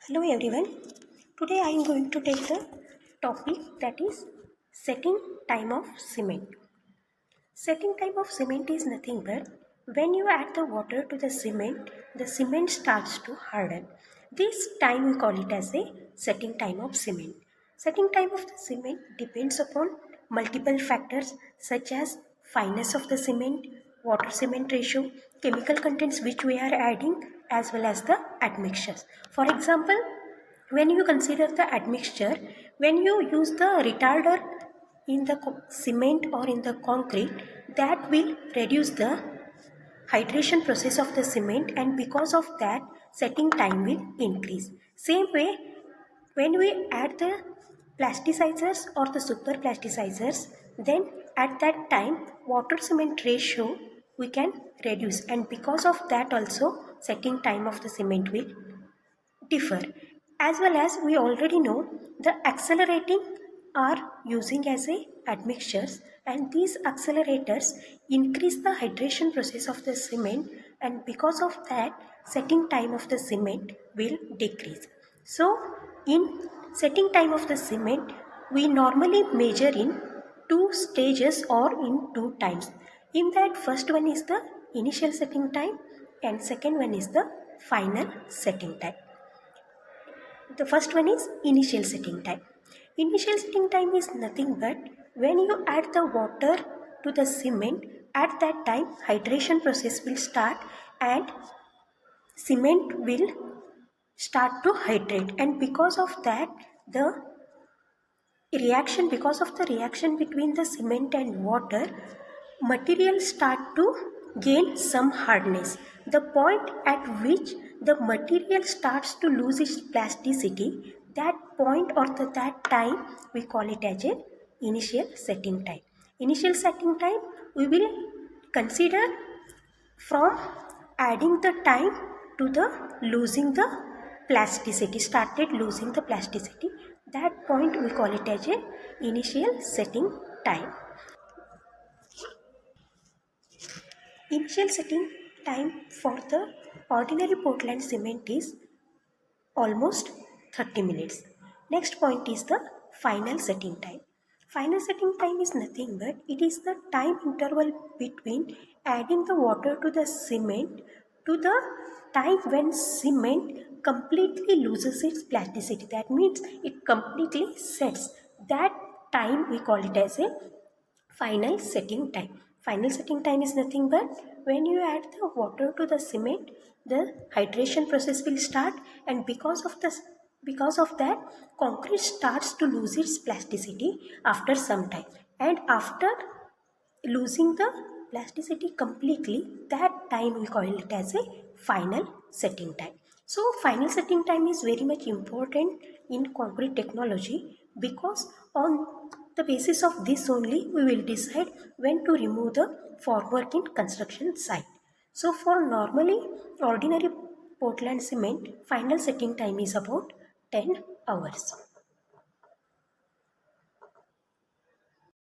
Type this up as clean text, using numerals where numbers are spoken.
Hello everyone. Today I am going to take the topic that is setting time of cement. Setting time of cement is nothing but when you add the water to the cement starts to harden. This time we call it as a setting time of cement. Setting time of the cement depends upon multiple factors such as fineness of the cement, water cement ratio, chemical contents which we are adding, as well as the admixtures. For example, when you consider the admixture, when you use the retarder in the cement or in the concrete, that will reduce the hydration process of the cement, and because of that setting time will increase. Same way, when we add the plasticizers or the super plasticizers, then at that time water cement ratio we can reduce, and because of that also setting time of the cement will differ. As well as we already know, the accelerating are using as a admixtures, and these accelerators increase the hydration process of the cement, and because of that setting time of the cement will decrease. So in setting time of the cement, we normally measure in two stages or in two times. In that, first one is the initial setting time and second one is the final setting time. The first one is initial setting time. Initial setting time is nothing but when you add the water to the cement, at that time hydration process will start and cement will start to hydrate, and because of that the because of the reaction between the cement and water, material start to gain some hardness. The point at which the material starts to lose its plasticity, that point or that time we call it as a initial setting time. Initial setting time we will consider from adding the time to the losing the plasticity, started losing the plasticity. That point we call it as a initial setting time. Initial setting time for the ordinary Portland cement is almost 30 minutes. Next point is the final setting time. Final setting time is nothing but it is the time interval between adding the water to the cement to the time when cement completely loses its plasticity. That means it completely sets. That time we call it as a final setting time. Final setting time is nothing but when you add the water to the cement, the hydration process will start, and because of that, concrete starts to lose its plasticity after some time. And after losing the plasticity completely, that time we call it as a final setting time. So final setting time is very much important in concrete technology, because on the basis of this only we will decide when to remove the formwork in construction site. So for normally ordinary Portland cement, final setting time is about 10 hours.